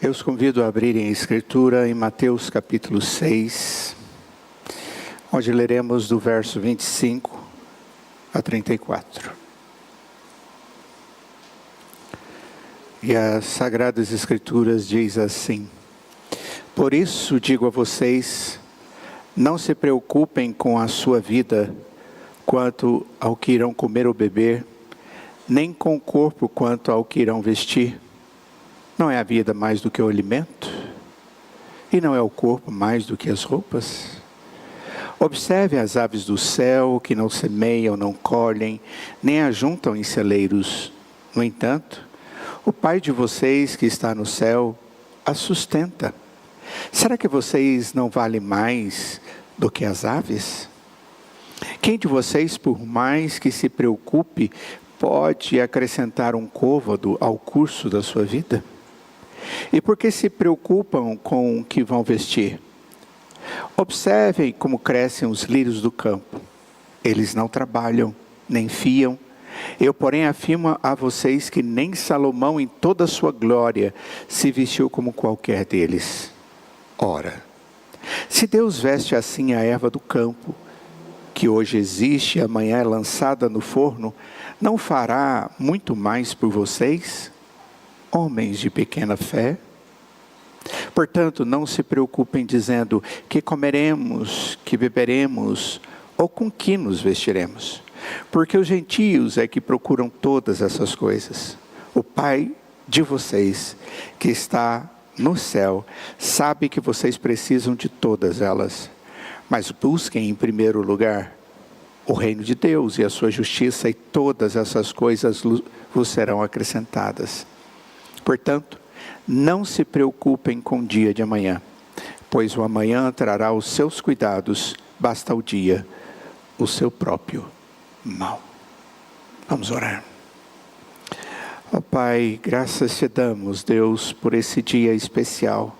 Eu os convido a abrirem a Escritura em Mateus capítulo 6, onde leremos do verso 25 a 34. E as Sagradas Escrituras diz assim: Por isso digo a vocês, não se preocupem com a sua vida, quanto ao que irão comer ou beber, nem com o corpo quanto ao que irão vestir. Não é a vida mais do que o alimento? E não é o corpo mais do que as roupas? Observe as aves do céu, que não semeiam, não colhem, nem ajuntam em celeiros. No entanto, o Pai de vocês que está no céu as sustenta. Será que vocês não valem mais do que as aves? Quem de vocês, por mais que se preocupe, pode acrescentar um côvado ao curso da sua vida? E por que se preocupam com o que vão vestir? Observem como crescem os lírios do campo. Eles não trabalham, nem fiam. Eu, porém, afirmo a vocês que nem Salomão, em toda a sua glória, se vestiu como qualquer deles. Ora, se Deus veste assim a erva do campo, que hoje existe e amanhã é lançada no forno, não fará muito mais por vocês, homens de pequena fé? Portanto, não se preocupem dizendo que comeremos, que beberemos, ou com que nos vestiremos. Porque os gentios é que procuram todas essas coisas. O Pai de vocês, que está no céu, sabe que vocês precisam de todas elas. Mas busquem em primeiro lugar o reino de Deus e a sua justiça, e todas essas coisas vos serão acrescentadas. Portanto, não se preocupem com o dia de amanhã, pois o amanhã trará os seus cuidados, basta o dia o seu próprio mal. Vamos orar. Ó Pai, graças te damos, Deus, por esse dia especial,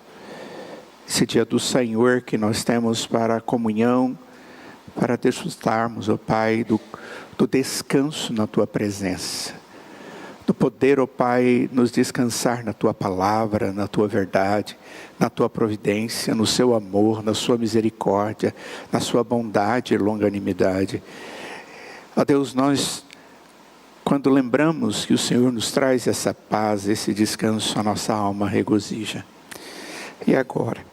esse dia do Senhor que nós temos para a comunhão, para desfrutarmos, ó Pai, do descanso na Tua presença. Do poder, ó Pai, nos descansar na Tua palavra, na Tua verdade, na Tua providência, no Seu amor, na Sua misericórdia, na Sua bondade e longanimidade. Ó Deus, nós, quando lembramos que o Senhor nos traz essa paz, esse descanso, a nossa alma regozija. E agora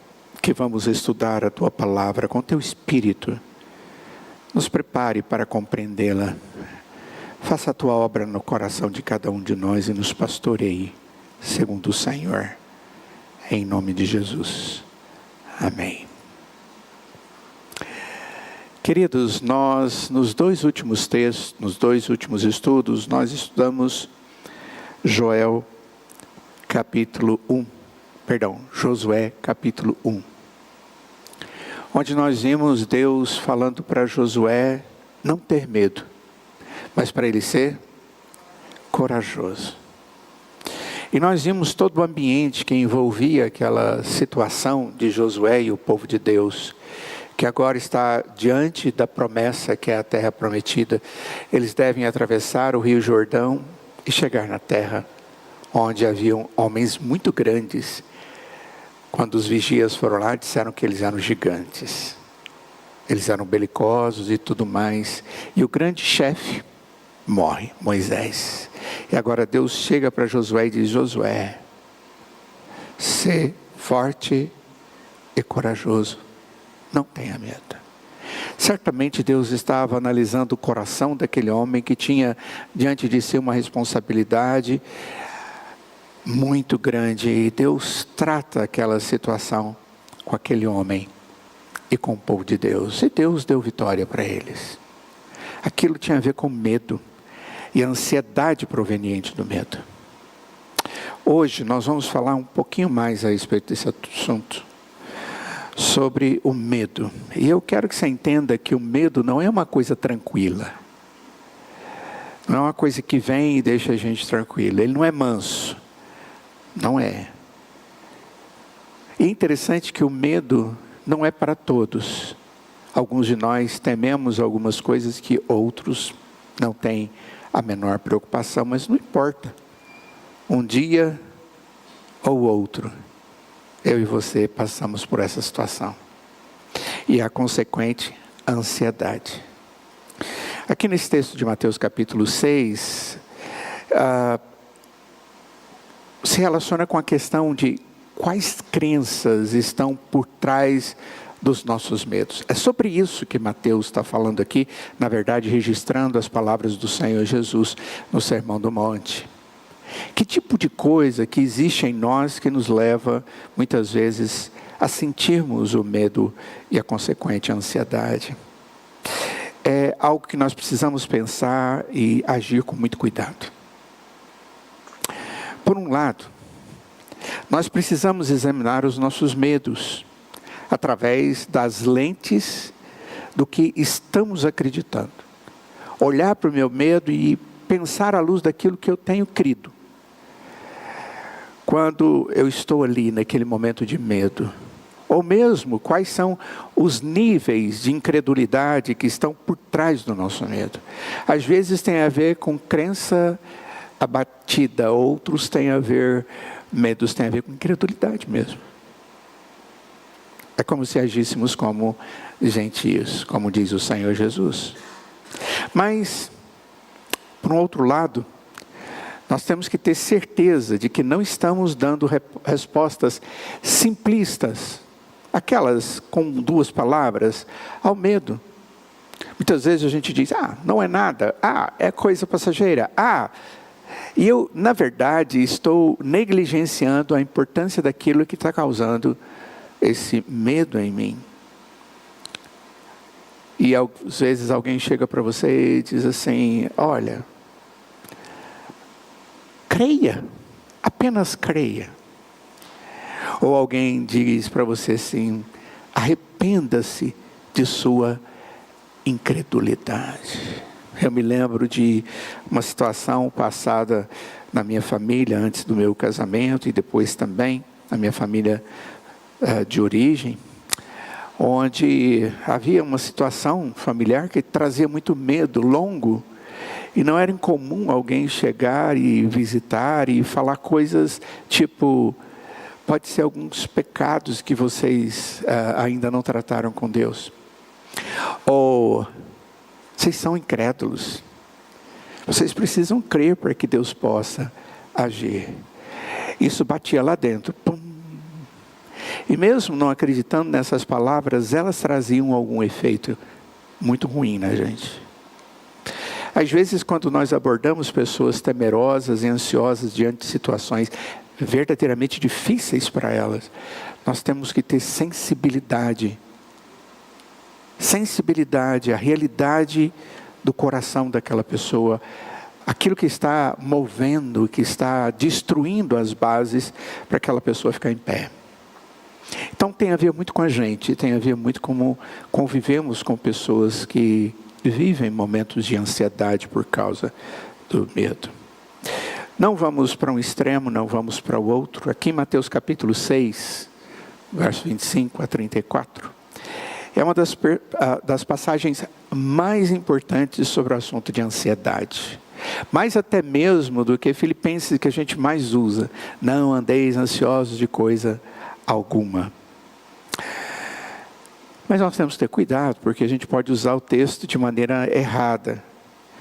que vamos estudar a Tua palavra com Teu Espírito, nos prepare para compreendê-la. Faça a Tua obra no coração de cada um de nós e nos pastoreie, segundo o Senhor. Em nome de Jesus. Amém. Queridos, nós, nos dois últimos textos, nos dois últimos estudos, nós estudamos Josué capítulo 1, onde nós vimos Deus falando para Josué não ter medo, mas para ele ser corajoso. E nós vimos todo o ambiente que envolvia aquela situação de Josué e o povo de Deus, que agora está diante da promessa que é a terra prometida. Eles devem atravessar o rio Jordão e chegar na terra, onde haviam homens muito grandes. Quando os vigias foram lá, disseram que eles eram gigantes. Eles eram belicosos e tudo mais. E o grande chefe morre, Moisés. E agora Deus chega para Josué e diz: Josué, sê forte e corajoso, não tenha medo. Certamente Deus estava analisando o coração daquele homem que tinha diante de si uma responsabilidade muito grande. E Deus trata aquela situação com aquele homem e com o povo de Deus. E Deus deu vitória para eles. Aquilo tinha a ver com medo e a ansiedade proveniente do medo. Hoje nós vamos falar um pouquinho mais a respeito desse assunto, sobre o medo. E eu quero que você entenda que o medo não é uma coisa tranquila. Não é uma coisa que vem e deixa a gente tranquilo. Ele não é manso. Não é. E é interessante que o medo não é para todos. Alguns de nós tememos algumas coisas que outros não têm a menor preocupação, mas não importa. Um dia ou outro, eu e você passamos por essa situação. E a consequente ansiedade. Aqui nesse texto de Mateus capítulo 6, se relaciona com a questão de quais crenças estão por trás dos nossos medos. É sobre isso que Mateus está falando aqui, na verdade registrando as palavras do Senhor Jesus no Sermão do Monte. Que tipo de coisa que existe em nós que nos leva muitas vezes a sentirmos o medo e a consequente ansiedade? É algo que nós precisamos pensar e agir com muito cuidado. Por um lado, nós precisamos examinar os nossos medos através das lentes do que estamos acreditando. Olhar para o meu medo e pensar à luz daquilo que eu tenho crido. Quando eu estou ali naquele momento de medo, ou mesmo quais são os níveis de incredulidade que estão por trás do nosso medo. Às vezes tem a ver com crença abatida, outros medos têm a ver com incredulidade mesmo. É como se agíssemos como gentios, como diz o Senhor Jesus. Mas, por um outro lado, nós temos que ter certeza de que não estamos dando respostas simplistas, aquelas com duas palavras, ao medo. Muitas vezes a gente diz, não é nada, é coisa passageira, e eu, na verdade, estou negligenciando a importância daquilo que está causando esse medo em mim. E às vezes alguém chega para você e diz assim, olha, creia, apenas creia. Ou alguém diz para você assim, arrependa-se de sua incredulidade. Eu me lembro de uma situação passada na minha família, antes do meu casamento e depois também, na minha família de origem, onde havia uma situação familiar que trazia muito medo, longo, e não era incomum alguém chegar e visitar e falar coisas tipo, pode ser alguns pecados que vocês ainda não trataram com Deus, ou vocês são incrédulos, vocês precisam crer para que Deus possa agir. Isso batia lá dentro, pum. E mesmo não acreditando nessas palavras, elas traziam algum efeito muito ruim na gente. Às vezes, quando nós abordamos pessoas temerosas e ansiosas diante de situações verdadeiramente difíceis para elas, nós temos que ter sensibilidade à realidade do coração daquela pessoa, aquilo que está movendo, que está destruindo as bases para aquela pessoa ficar em pé. Então tem a ver muito com a gente, tem a ver muito como convivemos com pessoas que vivem momentos de ansiedade por causa do medo. Não vamos para um extremo, não vamos para o outro. Aqui em Mateus capítulo 6, verso 25 a 34, é uma das passagens mais importantes sobre o assunto de ansiedade. Mais até mesmo do que Filipenses, que a gente mais usa. Não andeis ansiosos de coisa alguma. Mas nós temos que ter cuidado, porque a gente pode usar o texto de maneira errada.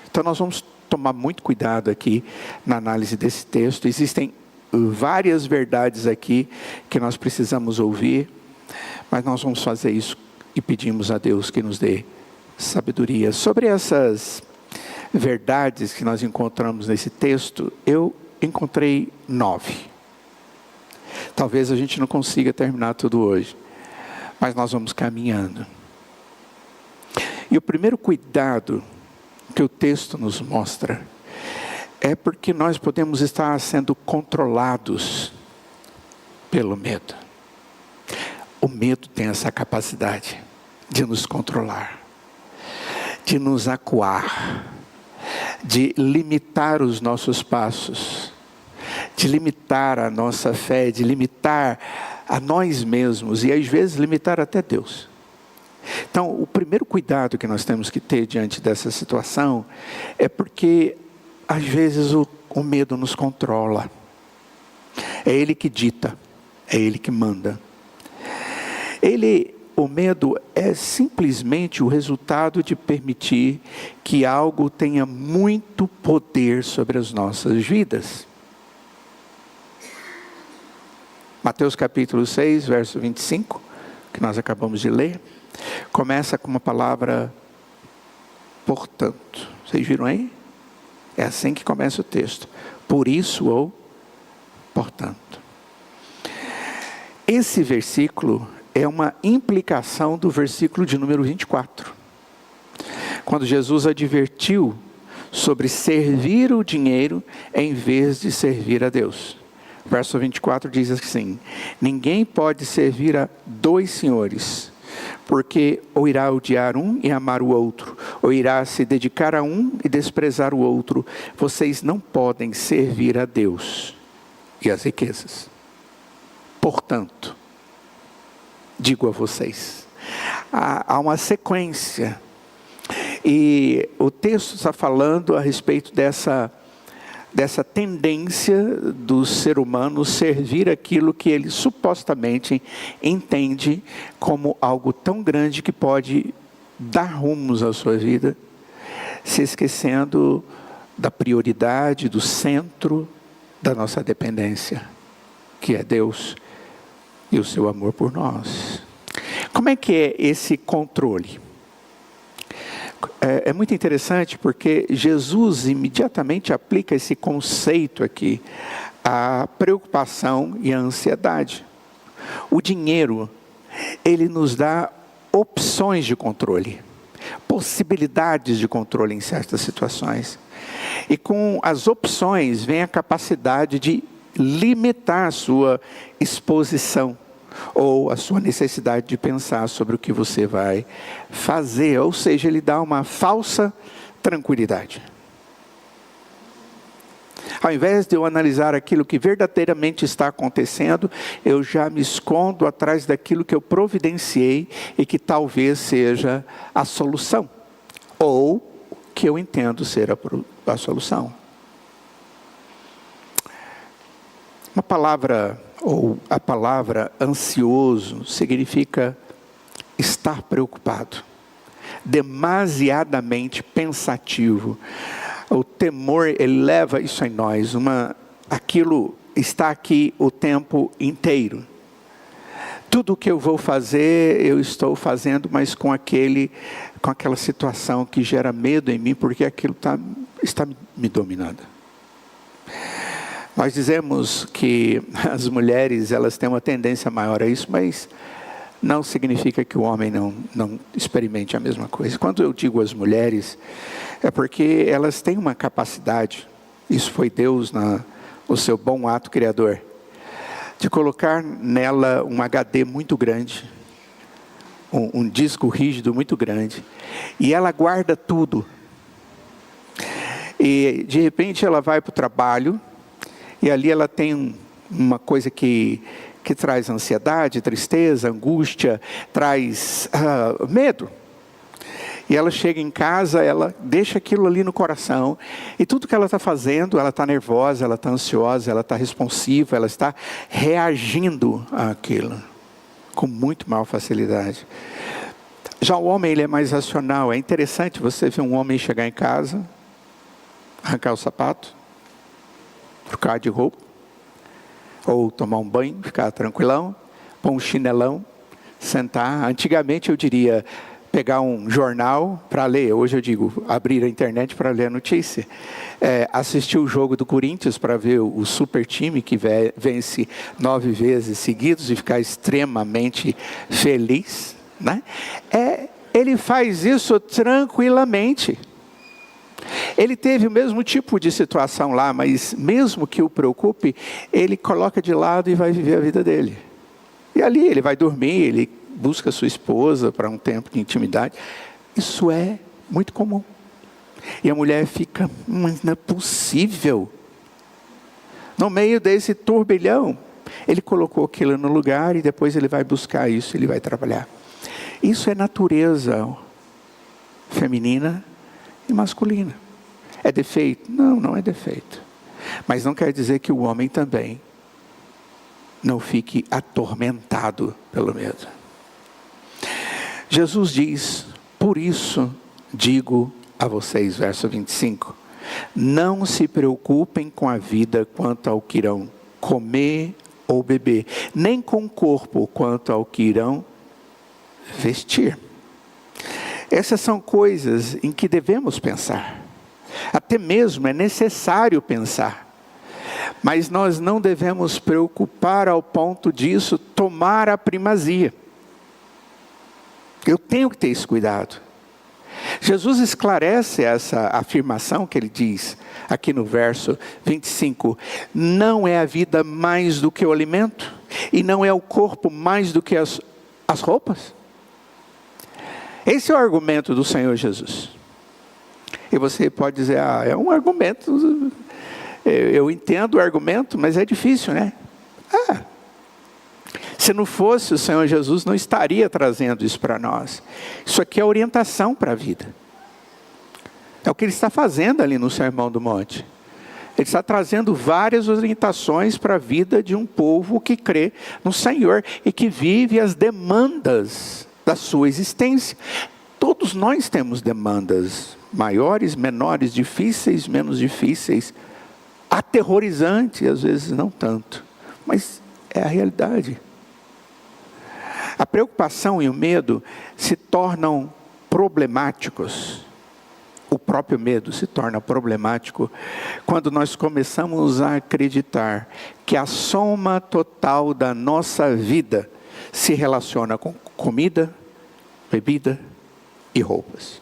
Então nós vamos tomar muito cuidado aqui na análise desse texto. Existem várias verdades aqui que nós precisamos ouvir, mas nós vamos fazer isso e pedimos a Deus que nos dê sabedoria. Sobre essas verdades que nós encontramos nesse texto, eu encontrei 9. Talvez a gente não consiga terminar tudo hoje, mas nós vamos caminhando. E o primeiro cuidado que o texto nos mostra é porque nós podemos estar sendo controlados pelo medo. O medo tem essa capacidade de nos controlar, de nos acuar, de limitar os nossos passos, de limitar a nossa fé, de limitar a nós mesmos e às vezes limitar até Deus. Então, o primeiro cuidado que nós temos que ter diante dessa situação é porque às vezes o medo nos controla. É ele que dita. É Ele que manda. O medo é simplesmente o resultado de permitir que algo tenha muito poder sobre as nossas vidas. Mateus capítulo 6, verso 25, que nós acabamos de ler, começa com uma palavra portanto. Vocês viram aí? É assim que começa o texto. Por isso ou portanto. Esse versículo é uma implicação do versículo de número 24. Quando Jesus advertiu sobre servir o dinheiro em vez de servir a Deus. Verso 24 diz assim: ninguém pode servir a dois senhores, porque ou irá odiar um e amar o outro, ou irá se dedicar a um e desprezar o outro. Vocês não podem servir a Deus e as riquezas. Portanto, digo a vocês, há uma sequência, e o texto está falando a respeito dessa tendência do ser humano servir aquilo que ele supostamente entende como algo tão grande que pode dar rumos à sua vida, se esquecendo da prioridade, do centro da nossa dependência, que é Deus e o seu amor por nós. Como é que é esse controle? É muito interessante porque Jesus imediatamente aplica esse conceito aqui à preocupação e à ansiedade. O dinheiro, ele nos dá opções de controle, possibilidades de controle em certas situações. E com as opções vem a capacidade de limitar a sua exposição ou a sua necessidade de pensar sobre o que você vai fazer, ou seja, ele dá uma falsa tranquilidade. Ao invés de eu analisar aquilo que verdadeiramente está acontecendo, eu já me escondo atrás daquilo que eu providenciei e que talvez seja a solução, ou que eu entendo ser a solução. Uma palavra, ou a palavra ansioso, significa estar preocupado, demasiadamente pensativo. O temor, ele leva isso em nós, aquilo está aqui o tempo inteiro. Tudo o que eu vou fazer, eu estou fazendo, mas com aquela situação que gera medo em mim, porque aquilo está me dominando. Nós dizemos que as mulheres, elas têm uma tendência maior a isso, mas não significa que o homem não experimente a mesma coisa. Quando eu digo as mulheres, é porque elas têm uma capacidade, isso foi Deus no seu bom ato criador, de colocar nela um HD muito grande, um disco rígido muito grande, e ela guarda tudo. E de repente ela vai para o trabalho, e ali ela tem uma coisa que traz ansiedade, tristeza, angústia, traz medo. E ela chega em casa, ela deixa aquilo ali no coração. E tudo que ela está fazendo, ela está nervosa, ela está ansiosa, ela está responsiva, ela está reagindo àquilo com muito maior facilidade. Já o homem, ele é mais racional. É interessante você ver um homem chegar em casa, arrancar o sapato, trocar de roupa, ou tomar um banho, ficar tranquilão, pôr um chinelão, sentar. Antigamente eu diria pegar um jornal para ler, hoje eu digo abrir a internet para ler a notícia, assistir o jogo do Corinthians para ver o super time que vence 9 vezes seguidos e ficar extremamente feliz, né? Ele faz isso tranquilamente. Ele teve o mesmo tipo de situação lá, mas mesmo que o preocupe, ele coloca de lado e vai viver a vida dele. E ali ele vai dormir, ele busca sua esposa para um tempo de intimidade. Isso é muito comum. E a mulher fica, mas não é possível. No meio desse turbilhão, ele colocou aquilo no lugar e depois ele vai buscar isso, ele vai trabalhar. Isso é natureza feminina e masculina. É defeito? Não, não é defeito. Mas não quer dizer que o homem também não fique atormentado pelo medo. Jesus diz: por isso digo a vocês, verso 25, não se preocupem com a vida quanto ao que irão comer ou beber, nem com o corpo quanto ao que irão vestir. Essas são coisas em que devemos pensar, até mesmo é necessário pensar, mas nós não devemos preocupar ao ponto disso tomar a primazia. Eu tenho que ter esse cuidado. Jesus esclarece essa afirmação que ele diz aqui no verso 25. Não é a vida mais do que o alimento? E não é o corpo mais do que as roupas? Esse é o argumento do Senhor Jesus. E você pode dizer, é um argumento, eu entendo o argumento, mas é difícil, né? Se não fosse o Senhor Jesus, não estaria trazendo isso para nós. Isso aqui é orientação para a vida. É o que ele está fazendo ali no Sermão do Monte. Ele está trazendo várias orientações para a vida de um povo que crê no Senhor e que vive as demandas da sua existência. Todos nós temos demandas maiores, menores, difíceis, menos difíceis, aterrorizantes, às vezes não tanto, mas é a realidade. A preocupação e o medo se tornam problemáticos. O próprio medo se torna problemático quando nós começamos a acreditar que a soma total da nossa vida se relaciona com comida, bebida e roupas.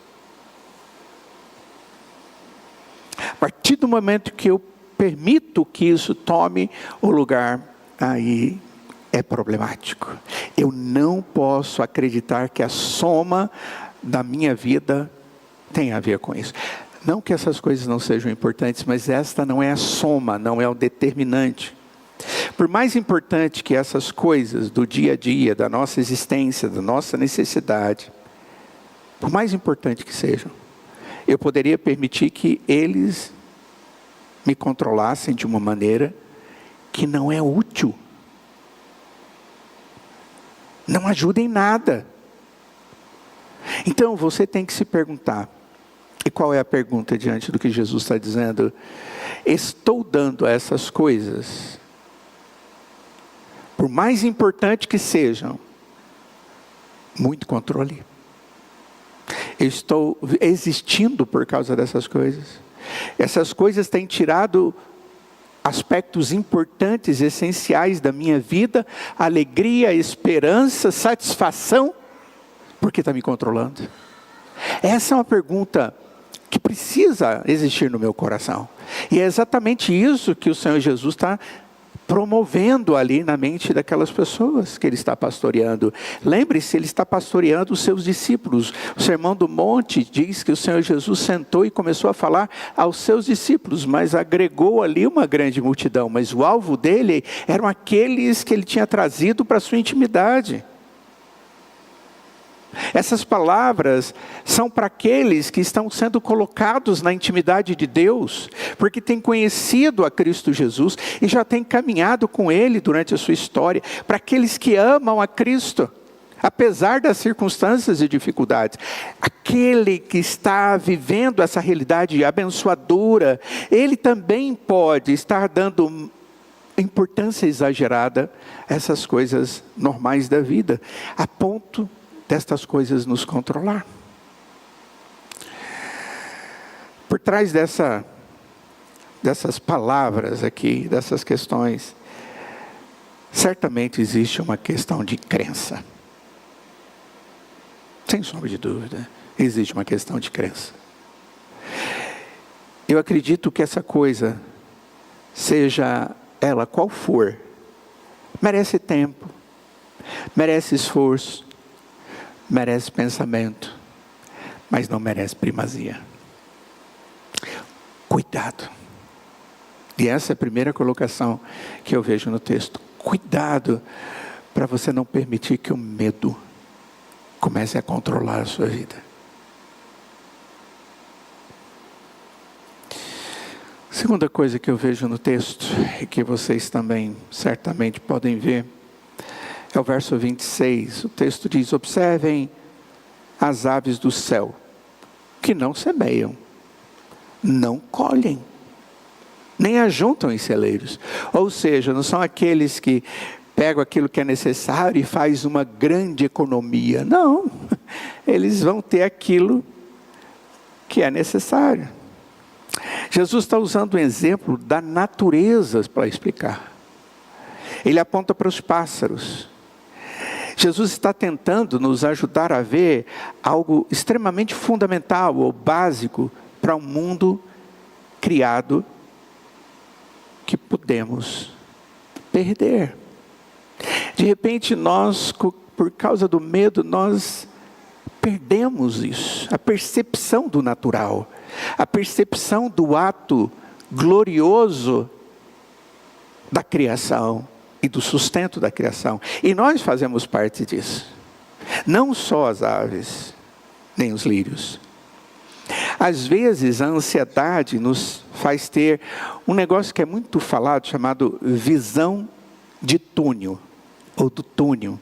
A partir do momento que eu permito que isso tome o lugar, aí é problemático. Eu não posso acreditar que a soma da minha vida tem a ver com isso. Não que essas coisas não sejam importantes, mas esta não é a soma, não é o determinante. Por mais importante que essas coisas do dia a dia, da nossa existência, da nossa necessidade, por mais importante que sejam, eu poderia permitir que eles me controlassem de uma maneira que não é útil. Não ajuda em nada. Então você tem que se perguntar, e qual é a pergunta diante do que Jesus está dizendo? Estou dando a essas coisas, por mais importante que sejam, muito controle? Eu estou existindo por causa dessas coisas? Essas coisas têm tirado aspectos importantes, essenciais da minha vida, alegria, esperança, satisfação, porque está me controlando? Essa é uma pergunta que precisa existir no meu coração. E é exatamente isso que o Senhor Jesus está promovendo ali na mente daquelas pessoas que ele está pastoreando. Lembre-se, ele está pastoreando os seus discípulos. O Sermão do Monte diz que o Senhor Jesus sentou e começou a falar aos seus discípulos, mas agregou ali uma grande multidão. Mas o alvo dele eram aqueles que ele tinha trazido para a sua intimidade. Essas palavras são para aqueles que estão sendo colocados na intimidade de Deus, porque têm conhecido a Cristo Jesus e já têm caminhado com Ele durante a sua história. Para aqueles que amam a Cristo, apesar das circunstâncias e dificuldades. Aquele que está vivendo essa realidade abençoadora, ele também pode estar dando importância exagerada a essas coisas normais da vida, a ponto destas coisas nos controlar. Por trás dessas palavras aqui, dessas questões, certamente existe uma questão de crença. Sem sombra de dúvida, existe uma questão de crença. Eu acredito que essa coisa, seja ela qual for, merece tempo, merece esforço, merece pensamento, mas não merece primazia. Cuidado. E essa é a primeira colocação que eu vejo no texto. Cuidado para você não permitir que o medo comece a controlar a sua vida. Segunda coisa que eu vejo no texto, e que vocês também certamente podem ver, é o verso 26. O texto diz: observem as aves do céu, que não semeiam, não colhem, nem ajuntam em celeiros. Ou seja, não são aqueles que pegam aquilo que é necessário e faz uma grande economia. Não, eles vão ter aquilo que é necessário. Jesus está usando um exemplo da natureza para explicar. Ele aponta para os pássaros. Jesus está tentando nos ajudar a ver algo extremamente fundamental ou básico para um mundo criado que podemos perder. De repente nós, por causa do medo, nós perdemos isso, a percepção do natural, a percepção do ato glorioso da criação e do sustento da criação. E nós fazemos parte disso. Não só as aves, nem os lírios. Às vezes a ansiedade nos faz ter um negócio que é muito falado, chamado visão de túnel, ou do túnel.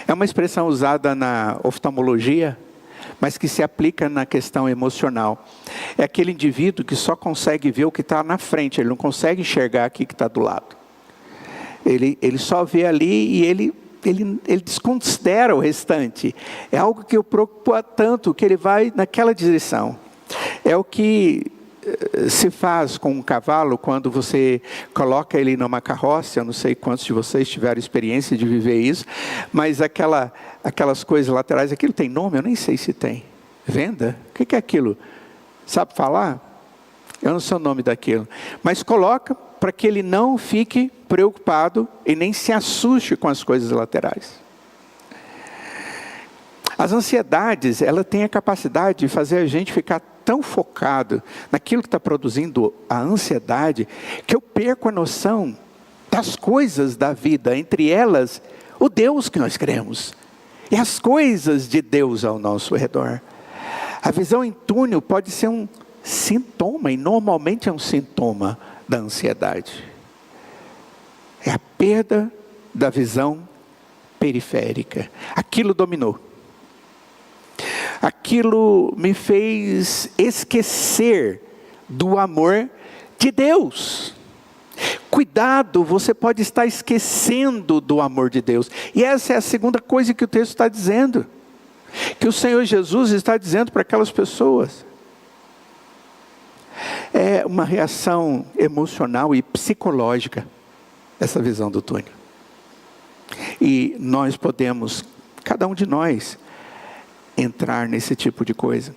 É uma expressão usada na oftalmologia, mas que se aplica na questão emocional. É aquele indivíduo que só consegue ver o que está na frente, ele não consegue enxergar aqui que está do lado. Ele só vê ali e ele desconsidera o restante. É algo que o preocupa tanto que ele vai naquela direção. É o que se faz com um cavalo quando você coloca ele numa carroça. Eu não sei quantos de vocês tiveram experiência de viver isso, mas aquelas coisas laterais, aquilo tem nome? Eu nem sei se tem. Venda? O que é aquilo? Sabe falar? Eu não sei o nome daquilo. Mas coloca para que ele não fique preocupado e nem se assuste com as coisas laterais. As ansiedades, ela tem a capacidade de fazer a gente ficar tão focado naquilo que está produzindo a ansiedade, que eu perco a noção das coisas da vida, entre elas, o Deus que nós cremos, e as coisas de Deus ao nosso redor. A visão em túnel pode ser um sintoma, e normalmente é um sintoma da ansiedade. É a perda da visão periférica. Aquilo dominou. Aquilo me fez esquecer do amor de Deus. Cuidado, você pode estar esquecendo do amor de Deus. E essa é a segunda coisa que o texto está dizendo. Que o Senhor Jesus está dizendo para aquelas pessoas. É uma reação emocional e psicológica, essa visão do túnel. E nós podemos, cada um de nós, entrar nesse tipo de coisa.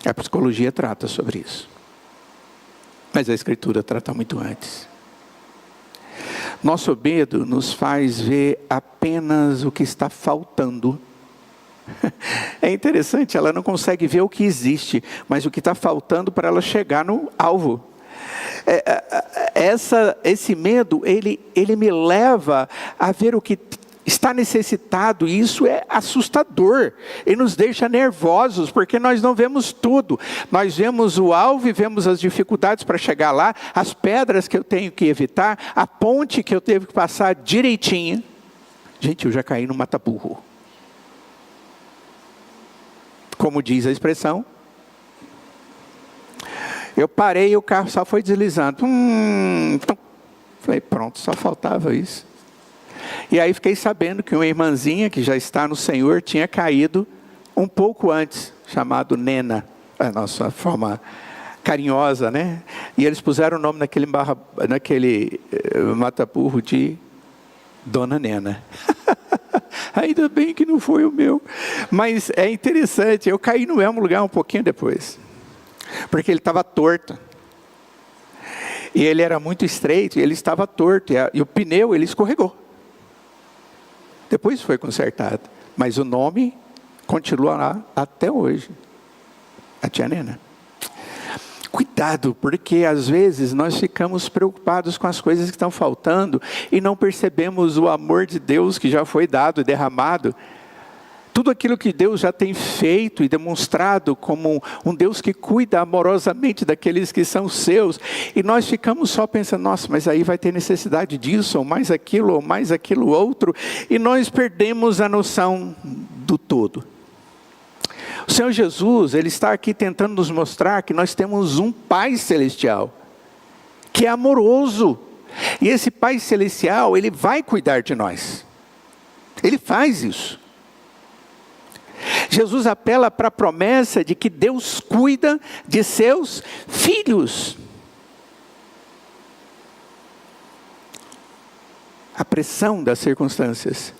A psicologia trata sobre isso. Mas a Escritura trata muito antes. Nosso medo nos faz ver apenas o que está faltando. É interessante, ela não consegue ver o que existe, mas o que está faltando para ela chegar no alvo. Esse medo, ele me leva a ver o que está necessitado, e isso é assustador, e nos deixa nervosos, porque nós não vemos tudo. Nós vemos o alvo e vemos as dificuldades para chegar lá, as pedras que eu tenho que evitar, a ponte que eu tenho que passar direitinho. Gente, eu já caí no mata-burro. Como diz a expressão, eu parei e o carro só foi deslizando. Falei, pronto, só faltava isso. E aí fiquei sabendo que uma irmãzinha que já está no Senhor tinha caído um pouco antes, chamado Nena, a nossa forma carinhosa, né? E eles puseram o nome naquele mata-burro de Dona Nena. Ainda bem que não foi o meu. Mas é interessante, eu caí no mesmo lugar um pouquinho depois. Porque ele estava torto. E ele era muito estreito, e ele estava torto. E o pneu, ele escorregou. Depois foi consertado. Mas o nome continua lá até hoje. A tia Nena. Cuidado, porque às vezes nós ficamos preocupados com as coisas que estão faltando e não percebemos o amor de Deus que já foi dado e derramado tudo aquilo que Deus já tem feito e demonstrado como um Deus que cuida amorosamente daqueles que são seus. E nós ficamos só pensando, nossa, mas aí vai ter necessidade disso, ou mais aquilo outro. E nós perdemos a noção do todo. O Senhor Jesus, Ele está aqui tentando nos mostrar que nós temos um Pai Celestial, que é amoroso. E esse Pai Celestial, Ele vai cuidar de nós. Ele faz isso. Jesus apela para a promessa de que Deus cuida de seus filhos. A pressão das circunstâncias,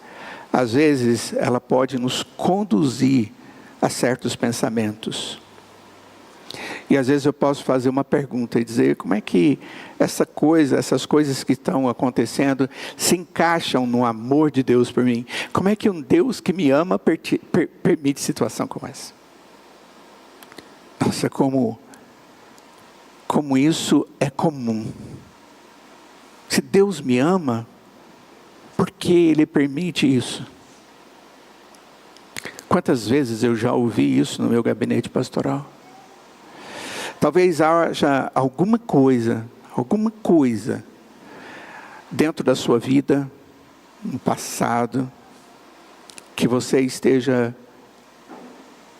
às vezes, ela pode nos conduzir a certos pensamentos. E às vezes eu posso fazer uma pergunta e dizer, como é que essas coisas que estão acontecendo se encaixam no amor de Deus por mim? Como é que um Deus que me ama permite situação como essa? Nossa, como isso é comum. Se Deus me ama, por que Ele permite isso? Quantas vezes eu já ouvi isso no meu gabinete pastoral? Talvez haja alguma coisa dentro da sua vida, no passado, que você esteja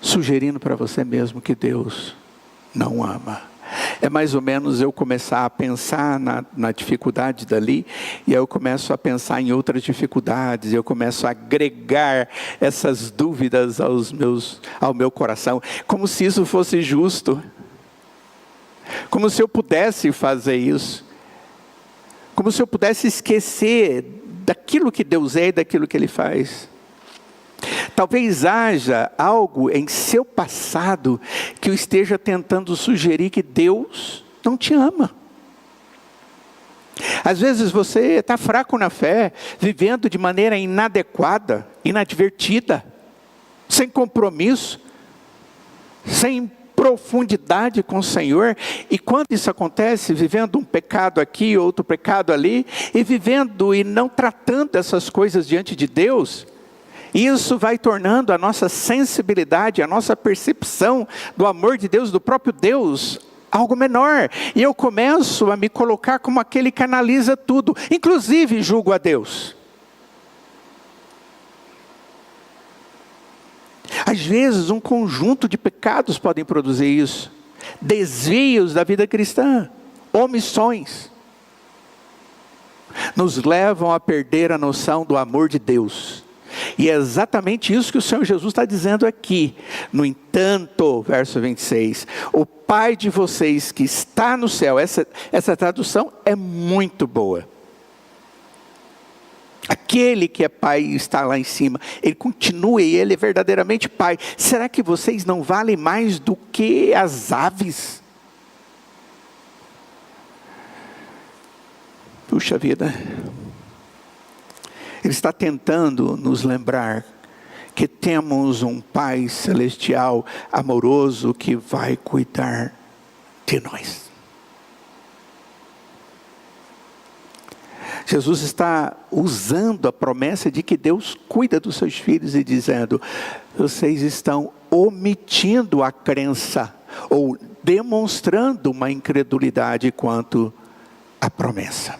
sugerindo para você mesmo que Deus não ama. É mais ou menos eu começar a pensar na dificuldade dali, e aí eu começo a pensar em outras dificuldades, eu começo a agregar essas dúvidas ao meu coração, como se isso fosse justo. Como se eu pudesse fazer isso. Como se eu pudesse esquecer daquilo que Deus é e daquilo que Ele faz. Talvez haja algo em seu passado que o esteja tentando sugerir que Deus não te ama. Às vezes você está fraco na fé, vivendo de maneira inadequada, inadvertida, sem compromisso, sem profundidade com o Senhor. E quando isso acontece, vivendo um pecado aqui, outro pecado ali, e vivendo e não tratando essas coisas diante de Deus, isso vai tornando a nossa sensibilidade, a nossa percepção do amor de Deus, do próprio Deus, algo menor. E eu começo a me colocar como aquele que analisa tudo, inclusive julgo a Deus. Às vezes um conjunto de pecados podem produzir isso. Desvios da vida cristã, omissões, nos levam a perder a noção do amor de Deus. E é exatamente isso que o Senhor Jesus está dizendo aqui. No entanto, verso 26, o Pai de vocês que está no céu, essa tradução é muito boa. Aquele que é Pai está lá em cima, Ele continua e Ele é verdadeiramente Pai. Será que vocês não valem mais do que as aves? Puxa vida. Ele está tentando nos lembrar que temos um Pai celestial amoroso que vai cuidar de nós. Jesus está usando a promessa de que Deus cuida dos seus filhos e dizendo, vocês estão omitindo a crença ou demonstrando uma incredulidade quanto à promessa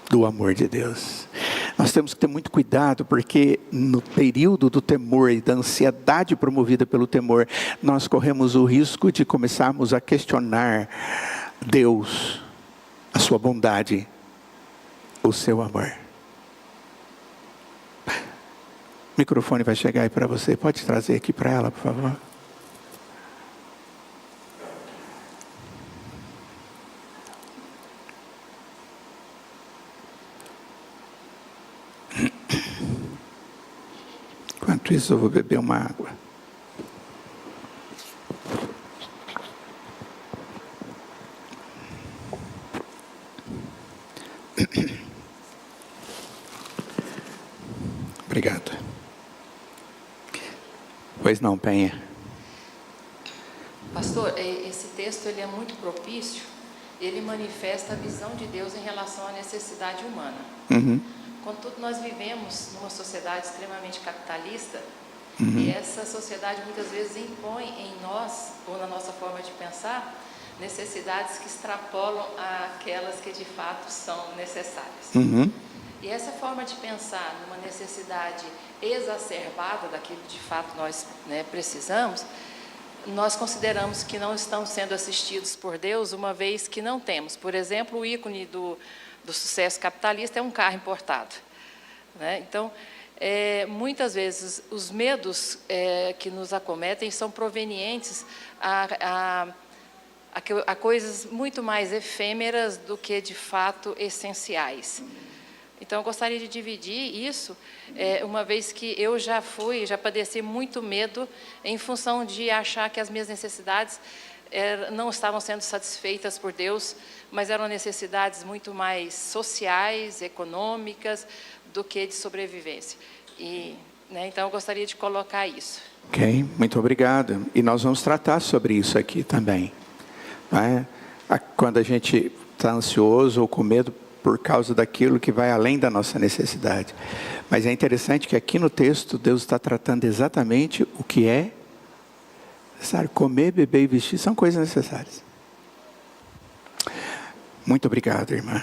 do amor de Deus. Nós temos que ter muito cuidado, porque no período do temor e da ansiedade promovida pelo temor, nós corremos o risco de começarmos a questionar Deus, a sua bondade, o seu amor. O microfone vai chegar aí para você. Pode trazer aqui para ela, por favor. Enquanto isso, eu vou beber uma água. Obrigado. Pois não, Penha. Pastor, esse texto ele é muito propício. Ele manifesta a visão de Deus em relação à necessidade humana. Uhum. Contudo, nós vivemos numa sociedade extremamente capitalista, Uhum. e essa sociedade muitas vezes impõe em nós, ou na nossa forma de pensar, necessidades que extrapolam aquelas que de fato são necessárias. Uhum. E essa forma de pensar numa necessidade exacerbada daquilo que de fato nós, precisamos, nós consideramos que não estamos sendo assistidos por Deus, uma vez que não temos. Por exemplo, o ícone do sucesso capitalista é um carro importado, né? Então, muitas vezes, os medos que nos acometem são provenientes a coisas muito mais efêmeras do que, de fato, essenciais. Então, eu gostaria de dividir isso, uma vez que eu já padeci muito medo em função de achar que as minhas necessidades não estavam sendo satisfeitas por Deus, mas eram necessidades muito mais sociais, econômicas, do que de sobrevivência. Então, eu gostaria de colocar isso. Ok, muito obrigado. E nós vamos tratar sobre isso aqui também. Quando a gente está ansioso ou com medo por causa daquilo que vai além da nossa necessidade. Mas é interessante que aqui no texto, Deus está tratando exatamente o que é necessário. Comer, beber e vestir são coisas necessárias. Muito obrigado, irmã.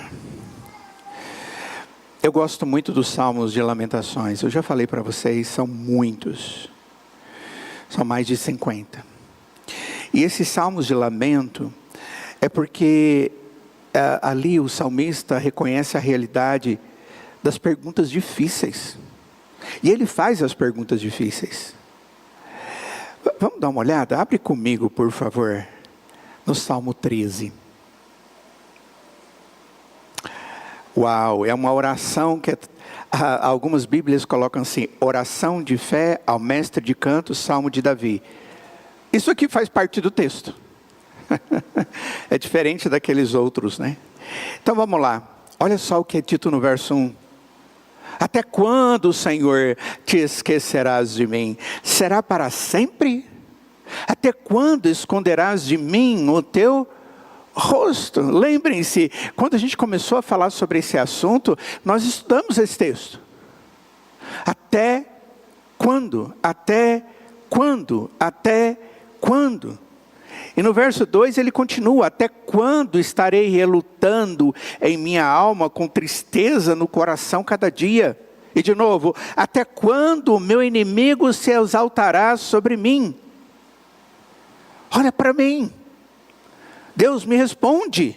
Eu gosto muito dos Salmos de Lamentações. Eu já falei para vocês, são muitos. São mais de 50. E esses Salmos de Lamento é porque ali o salmista reconhece a realidade das perguntas difíceis. E ele faz as perguntas difíceis. Vamos dar uma olhada? Abre comigo, por favor, no Salmo 13. Uau, é uma oração que algumas Bíblias colocam assim: oração de fé ao mestre de canto, Salmo de Davi. Isso aqui faz parte do texto. É diferente daqueles outros, né? Então vamos lá. Olha só o que é dito no verso 1. Até quando, Senhor, te esquecerás de mim? Será para sempre? Até quando esconderás de mim o teu rosto? Lembrem-se, quando a gente começou a falar sobre esse assunto, nós estudamos esse texto. Até quando? Até quando? Até quando? E no verso 2 ele continua: até quando estarei relutando em minha alma, com tristeza no coração cada dia? E de novo: até quando o meu inimigo se exaltará sobre mim? Olha para mim. Deus me responde: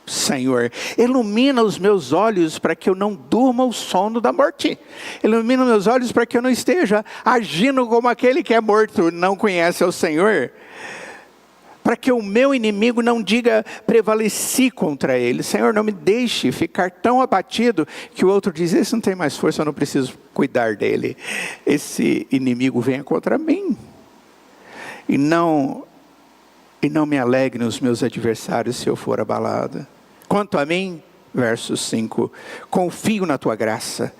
Senhor, ilumina os meus olhos para que eu não durma o sono da morte. Ilumina meus olhos para que eu não esteja agindo como aquele que é morto, não conhece o Senhor. Para que o meu inimigo não diga: prevaleci contra ele. Senhor, não me deixe ficar tão abatido que o outro diz: esse não tem mais força, eu não preciso cuidar dele. Esse inimigo venha contra mim. E não me alegre nos meus adversários se eu for abalado. Quanto a mim, verso 5, confio na tua graça,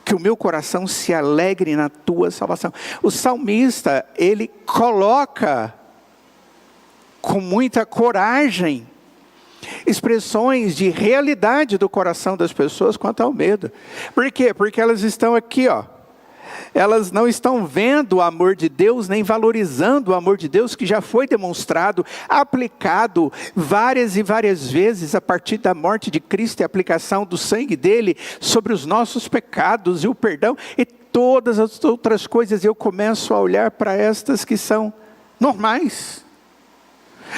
que o meu coração se alegre na tua salvação. O salmista, ele coloca com muita coragem expressões de realidade do coração das pessoas quanto ao medo. Por quê? Porque elas estão aqui, elas não estão vendo o amor de Deus, nem valorizando o amor de Deus que já foi demonstrado, aplicado várias e várias vezes a partir da morte de Cristo e a aplicação do sangue dele sobre os nossos pecados e o perdão e todas as outras coisas. Eu começo a olhar para estas que são normais,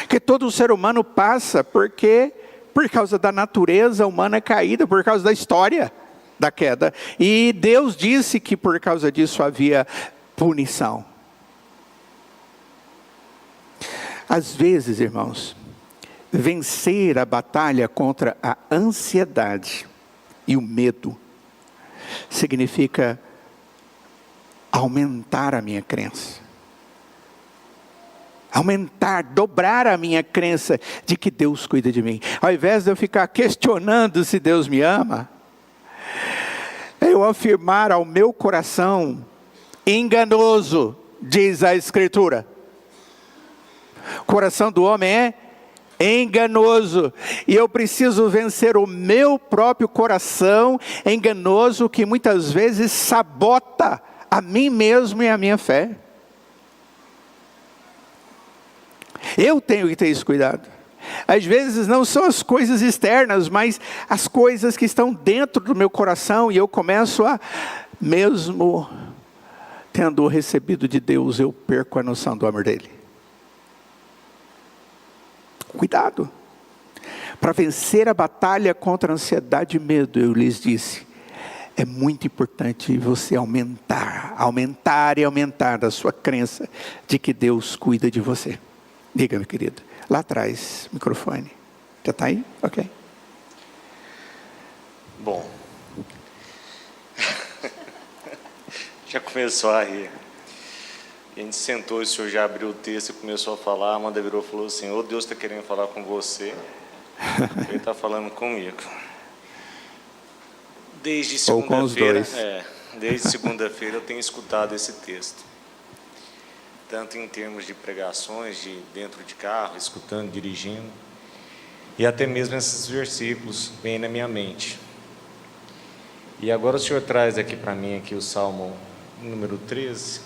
que todo ser humano passa, porque por causa da natureza humana caída, por causa da história da queda. E Deus disse que por causa disso havia punição. Às vezes, irmãos, vencer a batalha contra a ansiedade e o medo significa aumentar a minha crença. Aumentar, dobrar a minha crença de que Deus cuida de mim. Ao invés de eu ficar questionando se Deus me ama, eu afirmar ao meu coração: enganoso, diz a Escritura. O coração do homem é enganoso. E eu preciso vencer o meu próprio coração enganoso, que muitas vezes sabota a mim mesmo e a minha fé. Eu tenho que ter esse cuidado. Às vezes não são as coisas externas, mas as coisas que estão dentro do meu coração, e eu começo a, mesmo tendo recebido de Deus, eu perco a noção do amor dele. Cuidado. Para vencer a batalha contra a ansiedade e medo, eu lhes disse, é muito importante você aumentar a sua crença de que Deus cuida de você. Diga, meu querido. Lá atrás, microfone. Já está aí? Ok. Bom. Já começou a rir. A gente sentou, o senhor já abriu o texto e começou a falar. A Amanda virou e falou assim, Deus está querendo falar com você. Ele está falando comigo. Desde segunda-feira, desde segunda-feira eu tenho escutado esse texto. Tanto em termos de pregações, de dentro de carro, escutando, dirigindo. E até mesmo esses versículos vêm na minha mente. E agora o senhor traz aqui para mim aqui o Salmo número 13.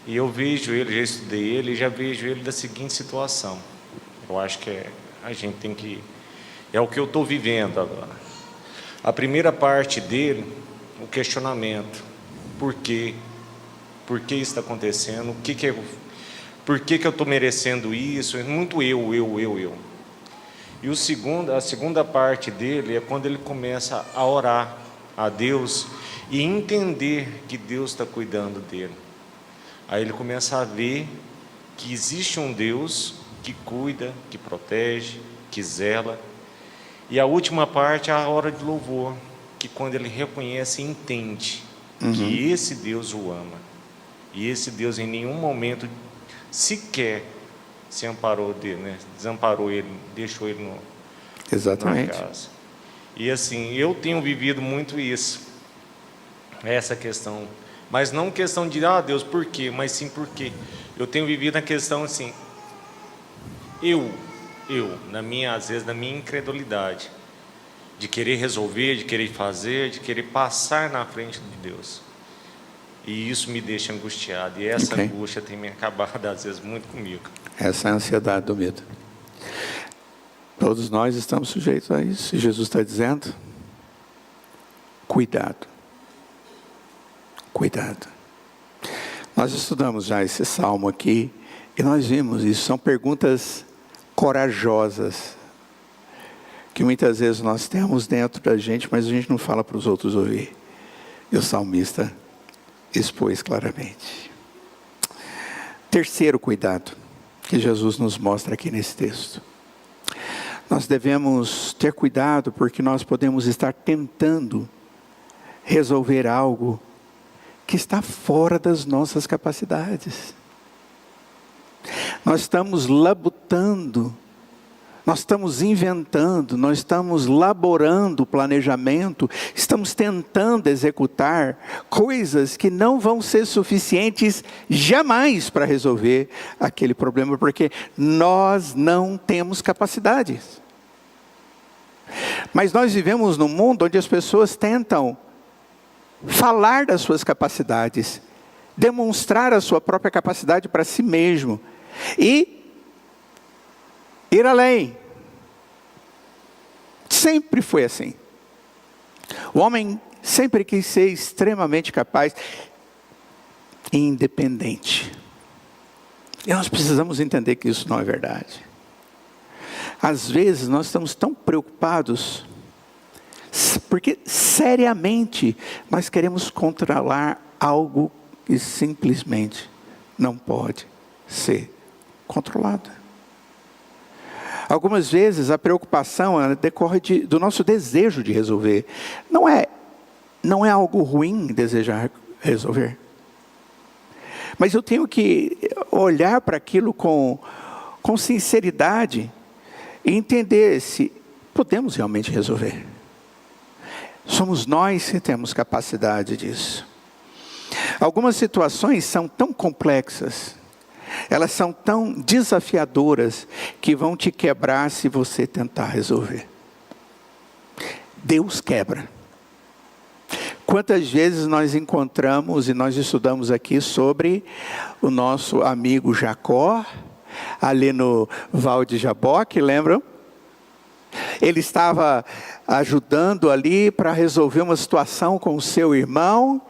E eu vejo ele, já estudei ele, e já vejo ele da seguinte situação. Eu acho que a gente tem que... É o que eu estou vivendo agora. A primeira parte dele, o questionamento. Por quê? Por que isso está acontecendo? Por que eu estou merecendo isso? Muito eu. E a segunda parte dele é quando ele começa a orar a Deus e entender que Deus está cuidando dele. Aí ele começa a ver que existe um Deus que cuida, que protege, que zela. E a última parte é a hora de louvor, que quando ele reconhece e entende que esse Deus o ama. E esse Deus em nenhum momento sequer se amparou dele, né? Desamparou ele, deixou ele Exatamente. na casa. E assim, eu tenho vivido muito isso, essa questão. Mas não questão de, Deus, por quê? Mas sim por quê. Eu tenho vivido a questão assim, às vezes, na minha incredulidade, de querer resolver, de querer fazer, de querer passar na frente de Deus. E isso me deixa angustiado. E essa angústia tem me acabado, às vezes, muito comigo. Essa é a ansiedade do medo. Todos nós estamos sujeitos a isso. E Jesus está dizendo, cuidado. Cuidado. Nós estudamos já esse salmo aqui, e nós vimos isso. São perguntas corajosas, que muitas vezes nós temos dentro da gente, mas a gente não fala para os outros ouvir. E o salmista expôs claramente. Terceiro cuidado que Jesus nos mostra aqui nesse texto. Nós devemos ter cuidado porque nós podemos estar tentando resolver algo que está fora das nossas capacidades. Nós estamos labutando, nós estamos inventando, nós estamos laborando o planejamento, estamos tentando executar coisas que não vão ser suficientes jamais para resolver aquele problema, porque nós não temos capacidades. Mas nós vivemos num mundo onde as pessoas tentam falar das suas capacidades, demonstrar a sua própria capacidade para si mesmo e ir além. Sempre foi assim. O homem sempre quis ser extremamente capaz e independente. E nós precisamos entender que isso não é verdade. Às vezes nós estamos tão preocupados, porque seriamente nós queremos controlar algo que simplesmente não pode ser controlado. Algumas vezes a preocupação ela decorre do nosso desejo de resolver. Não é algo ruim desejar resolver. Mas eu tenho que olhar para aquilo com sinceridade e entender se podemos realmente resolver. Somos nós que temos capacidade disso. Algumas situações são tão complexas Elas são tão desafiadoras que vão te quebrar se você tentar resolver. Deus quebra. Quantas vezes nós encontramos e nós estudamos aqui sobre o nosso amigo Jacó, ali no Val de Jaboque, lembram? Ele estava ajudando ali para resolver uma situação com o seu irmão,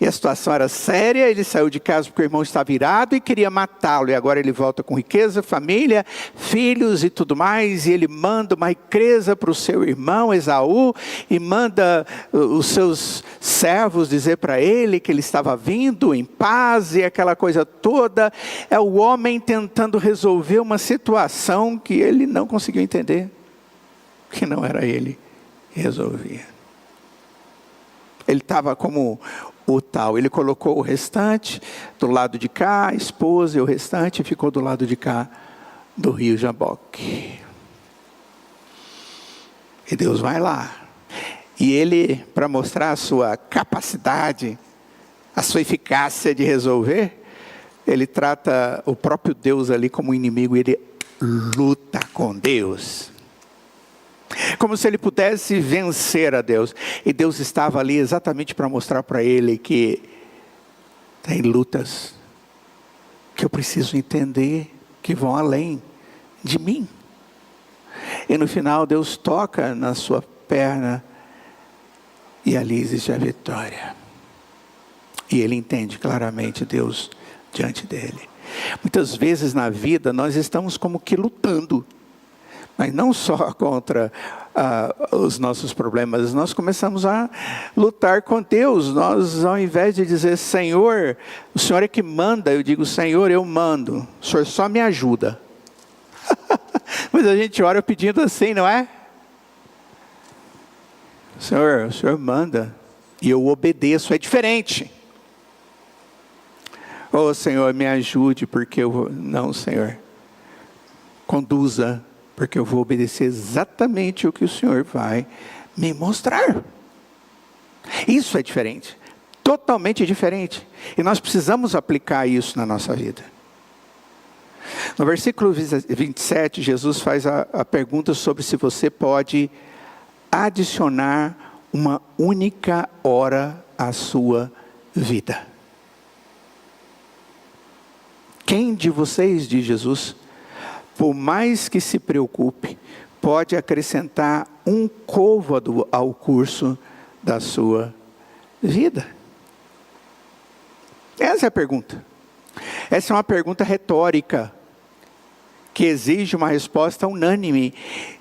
e a situação era séria. Ele saiu de casa porque o irmão estava irado e queria matá-lo, e agora ele volta com riqueza, família, filhos e tudo mais, e ele manda uma riqueza para o seu irmão Esaú, e manda os seus servos dizer para ele que ele estava vindo em paz, e aquela coisa toda. É o homem tentando resolver uma situação que ele não conseguiu entender, que não era ele que resolvia. Ele estava como o tal, ele colocou o restante do lado de cá, a esposa, e o restante ficou do lado de cá do rio Jaboque. E Deus vai lá, e ele, para mostrar a sua capacidade, a sua eficácia de resolver, ele trata o próprio Deus ali como inimigo, e ele luta com Deus, como se ele pudesse vencer a Deus. E Deus estava ali exatamente para mostrar para ele que tem lutas que eu preciso entender, que vão além de mim. E no final Deus toca na sua perna, e ali existe a vitória. E ele entende claramente Deus diante dele. Muitas vezes na vida nós estamos como que lutando, mas não só contra os nossos problemas. Nós começamos a lutar com Deus. Nós, ao invés de dizer, Senhor, o Senhor é que manda, eu digo, Senhor, eu mando, o Senhor só me ajuda. Mas a gente ora pedindo assim, não é? Senhor, o Senhor manda e eu obedeço, é diferente. Oh, Senhor, me ajude, porque eu vou... Não, Senhor, conduza, porque eu vou obedecer exatamente o que o Senhor vai me mostrar. Isso é diferente, totalmente diferente. E nós precisamos aplicar isso na nossa vida. No versículo 27, Jesus faz a pergunta sobre se você pode adicionar uma única hora à sua vida. Quem de vocês, diz Jesus, por mais que se preocupe, pode acrescentar um côvado ao curso da sua vida? Essa é a pergunta. Essa é uma pergunta retórica, que exige uma resposta unânime.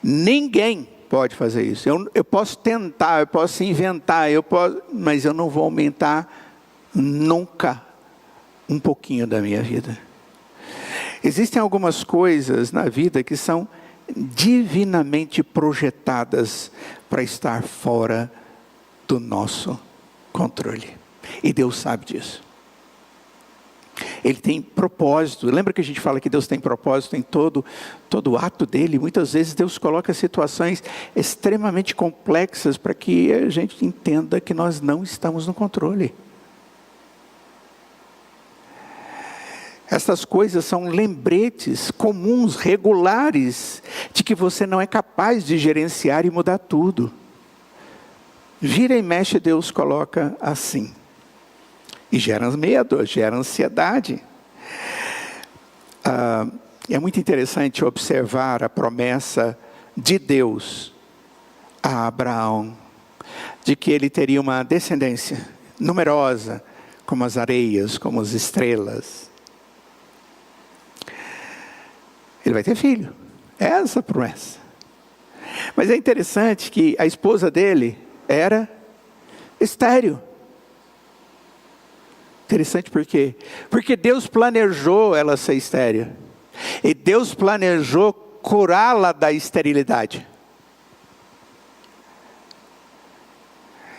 Ninguém pode fazer isso. Eu posso tentar, eu posso inventar, mas eu não vou aumentar nunca um pouquinho da minha vida. Existem algumas coisas na vida que são divinamente projetadas para estar fora do nosso controle. E Deus sabe disso. Ele tem propósito. Lembra que a gente fala que Deus tem propósito em todo o ato dele? Muitas vezes Deus coloca situações extremamente complexas para que a gente entenda que nós não estamos no controle. Essas coisas são lembretes comuns, regulares, de que você não é capaz de gerenciar e mudar tudo. Vira e mexe, Deus coloca assim. E gera medo, gera ansiedade. É muito interessante observar a promessa de Deus a Abraão, de que ele teria uma descendência numerosa, como as areias, como as estrelas. Ele vai ter filho. É essa a promessa. Mas é interessante que a esposa dele era estéril. Interessante por quê? Porque Deus planejou ela ser estéril. E Deus planejou curá-la da esterilidade.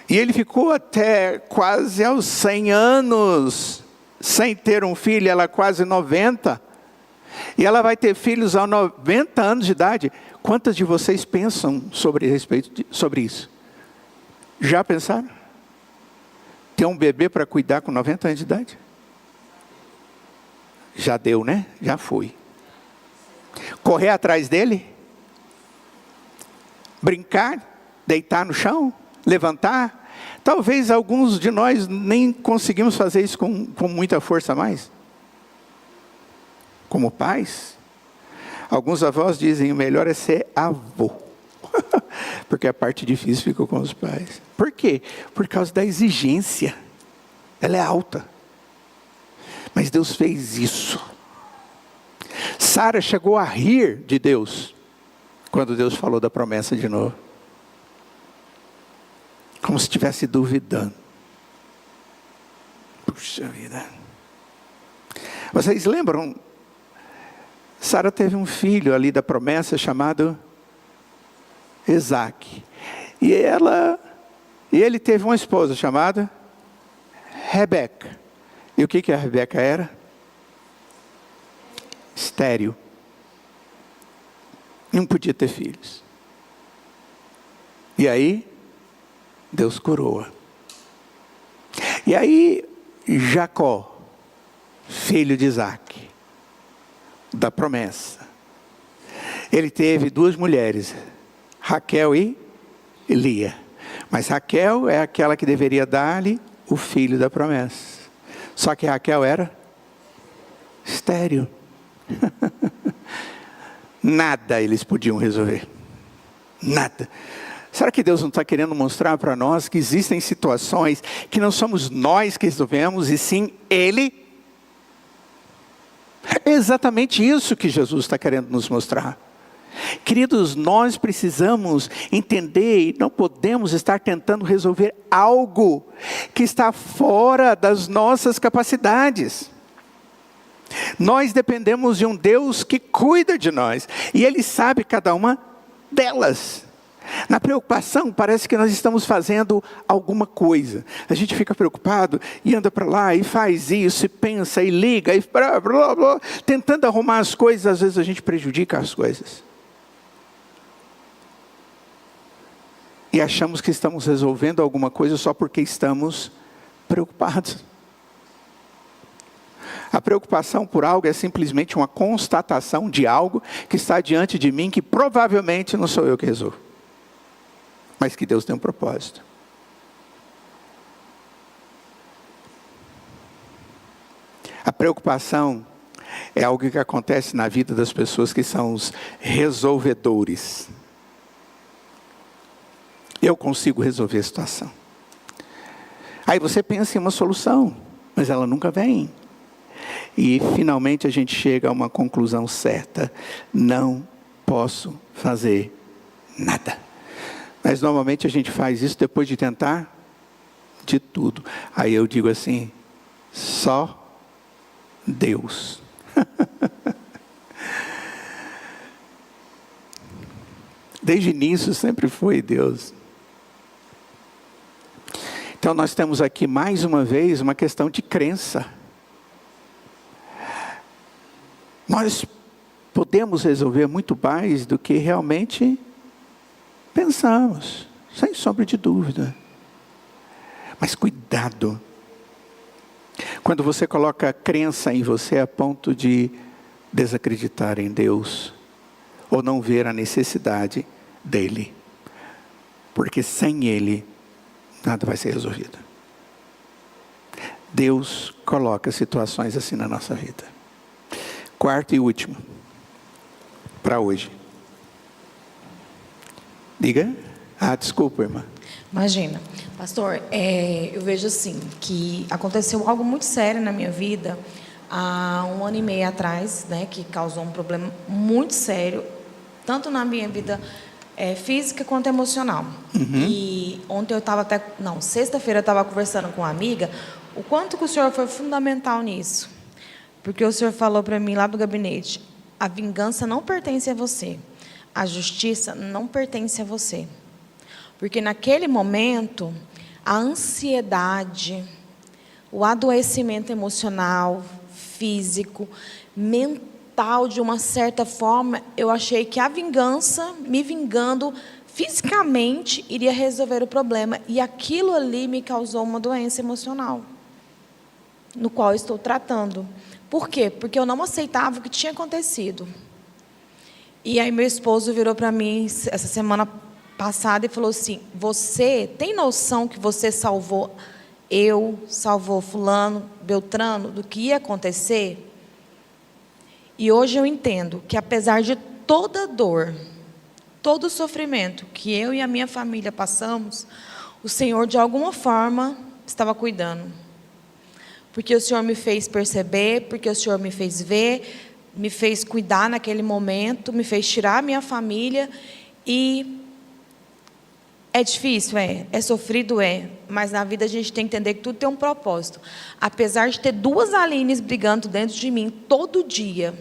E ele ficou até quase aos 100 anos sem ter um filho, ela quase 90. E ela vai ter filhos aos 90 anos de idade. Quantas de vocês pensam sobre isso? Já pensaram? Ter um bebê para cuidar com 90 anos de idade? já deu, né? Já foi. Correr atrás dele? Brincar? Deitar no chão? Levantar? Talvez alguns de nós nem conseguimos fazer isso com muita força mais. Como pais. Alguns avós dizem, o melhor é ser avô. Porque a parte difícil ficou com os pais. Por quê? Por causa da exigência. Ela é alta. Mas Deus fez isso. Sara chegou a rir de Deus, quando Deus falou da promessa de novo. Como se estivesse duvidando. Puxa vida. Vocês lembram? Sara teve um filho ali da promessa chamado Isaac. E ele teve uma esposa chamada Rebeca. E o que a Rebeca era? Estéril. Não podia ter filhos. E aí, Deus curou-a. E aí, Jacó, filho de Isaac, da promessa, ele teve 2 mulheres, Raquel e Lia. Mas Raquel é aquela que deveria dar-lhe o filho da promessa. Só que Raquel era estéril. Nada eles podiam resolver. Nada. Será que Deus não está querendo mostrar para nós que existem situações que não somos nós que resolvemos, e sim Ele? É exatamente isso que Jesus está querendo nos mostrar. Queridos, nós precisamos entender e não podemos estar tentando resolver algo que está fora das nossas capacidades. Nós dependemos de um Deus que cuida de nós, e Ele sabe cada uma delas. Na preocupação, parece que nós estamos fazendo alguma coisa. A gente fica preocupado e anda para lá e faz isso, e pensa, e liga, e blá, blá, blá, tentando arrumar as coisas. Às vezes a gente prejudica as coisas. E achamos que estamos resolvendo alguma coisa só porque estamos preocupados. A preocupação por algo é simplesmente uma constatação de algo que está diante de mim, que provavelmente não sou eu que resolvo, mas que Deus tem um propósito. A preocupação é algo que acontece na vida das pessoas que são os resolvedores. Eu consigo resolver a situação. Aí você pensa em uma solução, mas ela nunca vem. E finalmente a gente chega a uma conclusão certa: não posso fazer nada. Mas normalmente a gente faz isso depois de tentar de tudo. Aí eu digo assim: só Deus. Desde o início sempre foi Deus. Então nós temos aqui mais uma vez uma questão de crença. Nós podemos resolver muito mais do que realmente pensamos, sem sombra de dúvida. Mas cuidado. Quando você coloca crença em você a ponto de desacreditar em Deus, ou não ver a necessidade dEle. Porque sem Ele, nada vai ser resolvido. Deus coloca situações assim na nossa vida. Quarto e último, para hoje. Diga. Desculpa, irmã. Imagina, pastor, eu vejo assim, que aconteceu algo muito sério na minha vida, há 1 ano e meio atrás, né, que causou um problema muito sério, tanto na minha vida física quanto emocional. Uhum. E ontem eu estava sexta-feira eu estava conversando com uma amiga, o quanto que o senhor foi fundamental nisso. Porque o senhor falou para mim lá do gabinete: a vingança não pertence a você, a justiça não pertence a você. Porque naquele momento, a ansiedade, o adoecimento emocional, físico, mental, de uma certa forma, eu achei que a vingança, me vingando fisicamente, iria resolver o problema. E aquilo ali me causou uma doença emocional, no qual estou tratando. Por quê? Porque eu não aceitava o que tinha acontecido. E aí meu esposo virou para mim essa semana passada e falou assim: você tem noção que você salvou salvou fulano, Beltrano, do que ia acontecer? E hoje eu entendo que apesar de toda dor, todo o sofrimento que eu e a minha família passamos, o Senhor de alguma forma estava cuidando. Porque o Senhor me fez perceber, porque o Senhor me fez ver, me fez cuidar naquele momento, me fez tirar a minha família. E é difícil, é sofrido, mas na vida a gente tem que entender que tudo tem um propósito. Apesar de ter duas Aline brigando dentro de mim todo dia,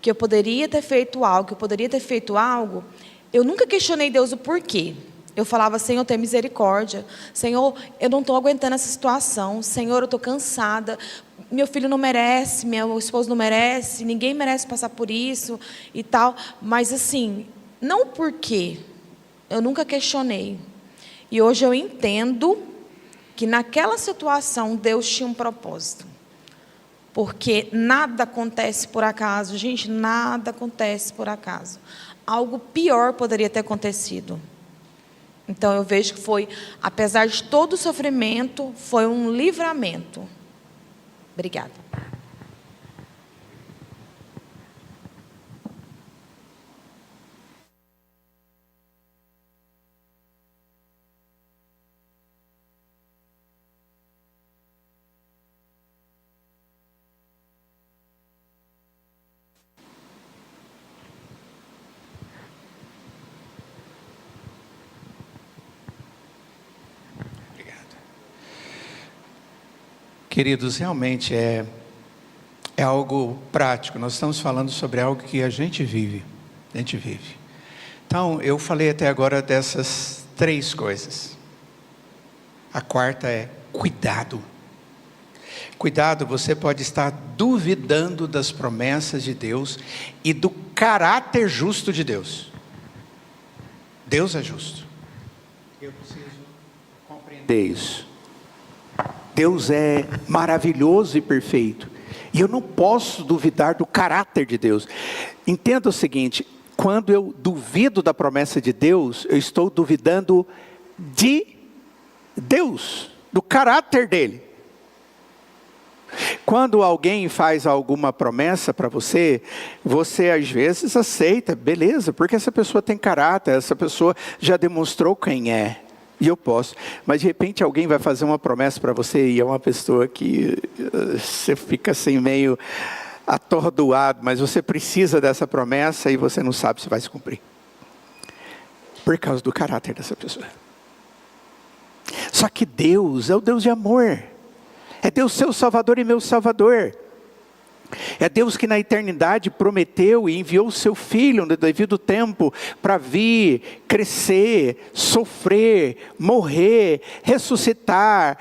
que eu poderia ter feito algo, eu nunca questionei Deus o porquê. Eu falava: Senhor, tem misericórdia. Senhor, eu não estou aguentando essa situação. Senhor, eu estou cansada. Meu filho não merece, meu esposo não merece, ninguém merece passar por isso e tal. Mas assim, não porquê. Eu nunca questionei. E hoje eu entendo que naquela situação Deus tinha um propósito. Porque nada acontece por acaso. Gente, nada acontece por acaso. Algo pior poderia ter acontecido. Então eu vejo que foi, apesar de todo o sofrimento, foi um livramento. Obrigada. Queridos, realmente é algo prático. Nós estamos falando sobre algo que a gente vive. Então, eu falei até agora dessas 3 coisas. A quarta é cuidado. Cuidado, você pode estar duvidando das promessas de Deus e do caráter justo de Deus. Deus é justo. Eu preciso compreender isso. Deus é maravilhoso e perfeito. E eu não posso duvidar do caráter de Deus. Entenda o seguinte: quando eu duvido da promessa de Deus, eu estou duvidando de Deus, do caráter dele. Quando alguém faz alguma promessa para você, você às vezes aceita, beleza, porque essa pessoa tem caráter, essa pessoa já demonstrou quem é. E eu posso, mas de repente alguém vai fazer uma promessa para você e é uma pessoa que você fica assim meio atordoado, mas você precisa dessa promessa e você não sabe se vai se cumprir. Por causa do caráter dessa pessoa. Só que Deus é o Deus de amor. É Deus seu Salvador e meu Salvador. É Deus que na eternidade prometeu e enviou o seu Filho no devido tempo para vir, crescer, sofrer, morrer, ressuscitar.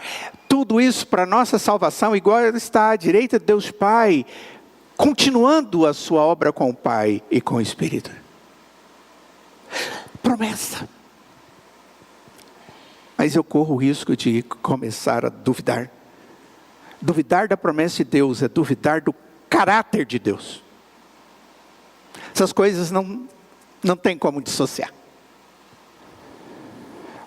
Tudo isso para nossa salvação, igual Ele está à direita de Deus Pai, continuando a sua obra com o Pai e com o Espírito. Promessa. Mas eu corro o risco de começar a duvidar. Duvidar da promessa de Deus é duvidar do caráter de Deus. Essas coisas não tem como dissociar.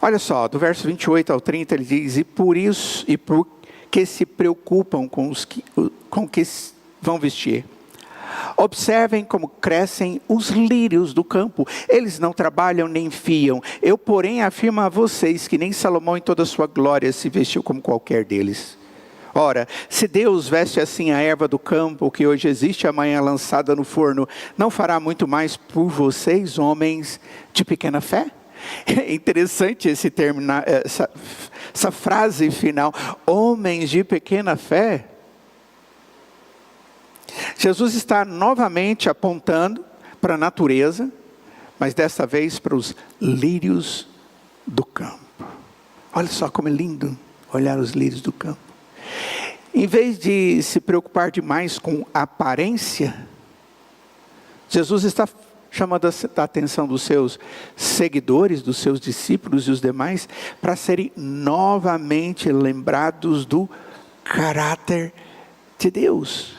Olha só, do verso 28 ao 30 ele diz: e por isso, e porque se preocupam com o que vão vestir. Observem como crescem os lírios do campo. Eles não trabalham nem fiam. Eu, porém, afirmo a vocês que nem Salomão em toda a sua glória se vestiu como qualquer deles. Ora, se Deus veste assim a erva do campo, que hoje existe e amanhã lançada no forno, não fará muito mais por vocês, homens de pequena fé? É interessante esse terminar, essa frase final, homens de pequena fé. Jesus está novamente apontando para a natureza, mas desta vez para os lírios do campo. Olha só como é lindo olhar os lírios do campo. Em vez de se preocupar demais com a aparência, Jesus está chamando a atenção dos seus seguidores, dos seus discípulos e os demais, para serem novamente lembrados do caráter de Deus.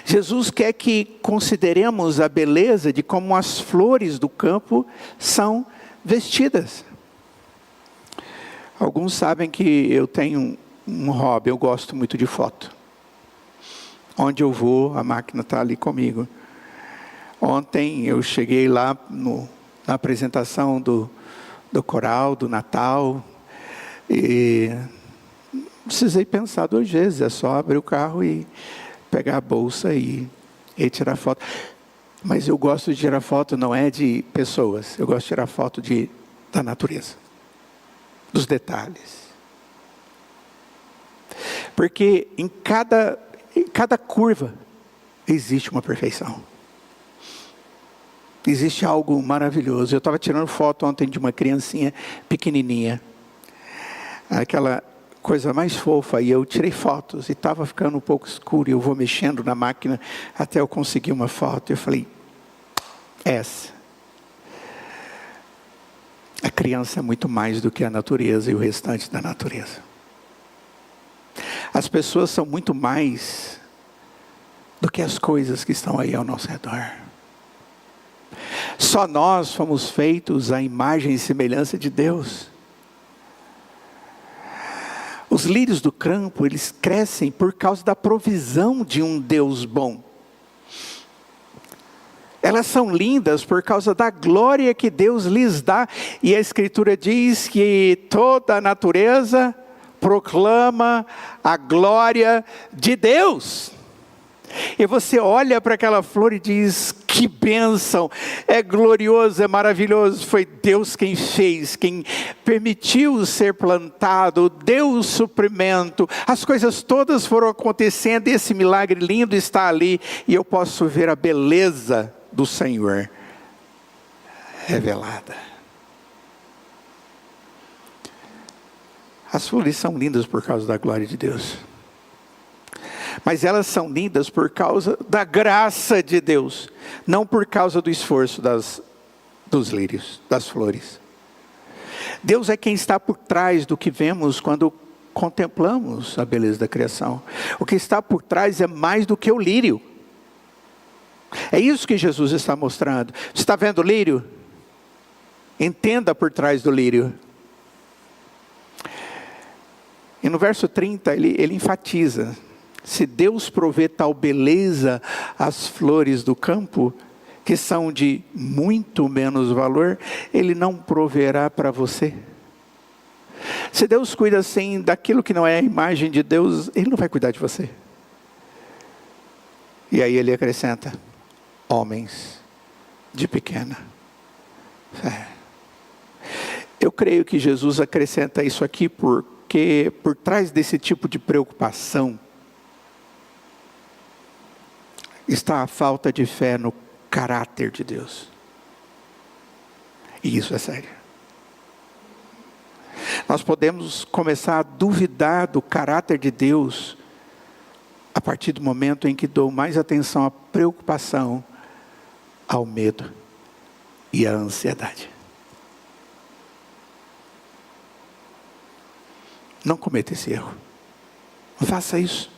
Jesus quer que consideremos a beleza de como as flores do campo são vestidas. Alguns sabem que eu tenho um hobby, eu gosto muito de foto. Onde eu vou, a máquina está ali comigo. Ontem eu cheguei lá na apresentação do coral, do Natal, e precisei pensar 2 vezes, é só abrir o carro e pegar a bolsa e tirar foto. Mas eu gosto de tirar foto não é de pessoas, eu gosto de tirar foto da natureza, dos detalhes. Porque em cada curva existe uma perfeição. Existe algo maravilhoso. Eu estava tirando foto ontem de uma criancinha pequenininha. Aquela coisa mais fofa. E eu tirei fotos e estava ficando um pouco escuro. E eu vou mexendo na máquina até eu conseguir uma foto. Eu falei, essa. A criança é muito mais do que a natureza e o restante da natureza. As pessoas são muito mais do que as coisas que estão aí ao nosso redor. Só nós fomos feitos à imagem e semelhança de Deus. Os lírios do campo, eles crescem por causa da provisão de um Deus bom. Elas são lindas por causa da glória que Deus lhes dá. E a Escritura diz que toda a natureza proclama a glória de Deus. E você olha para aquela flor e diz, que bênção, é glorioso, é maravilhoso. Foi Deus quem fez, quem permitiu ser plantado, deu o suprimento. As coisas todas foram acontecendo e esse milagre lindo está ali. E eu posso ver a beleza do Senhor revelada. As flores são lindas por causa da glória de Deus. Mas elas são lindas por causa da graça de Deus. Não por causa do esforço dos lírios, das flores. Deus é quem está por trás do que vemos quando contemplamos a beleza da criação. O que está por trás é mais do que o lírio. É isso que Jesus está mostrando. Você está vendo o lírio? Entenda por trás do lírio. E no verso 30 ele enfatiza. Se Deus provê tal beleza às flores do campo, que são de muito menos valor, Ele não proverá para você. Se Deus cuida assim daquilo que não é a imagem de Deus, Ele não vai cuidar de você. E aí ele acrescenta, homens de pequena fé. Eu creio que Jesus acrescenta isso aqui porque por trás desse tipo de preocupação, está a falta de fé no caráter de Deus. E isso é sério. Nós podemos começar a duvidar do caráter de Deus a partir do momento em que dou mais atenção à preocupação, ao medo e à ansiedade. Não cometa esse erro. Não faça isso.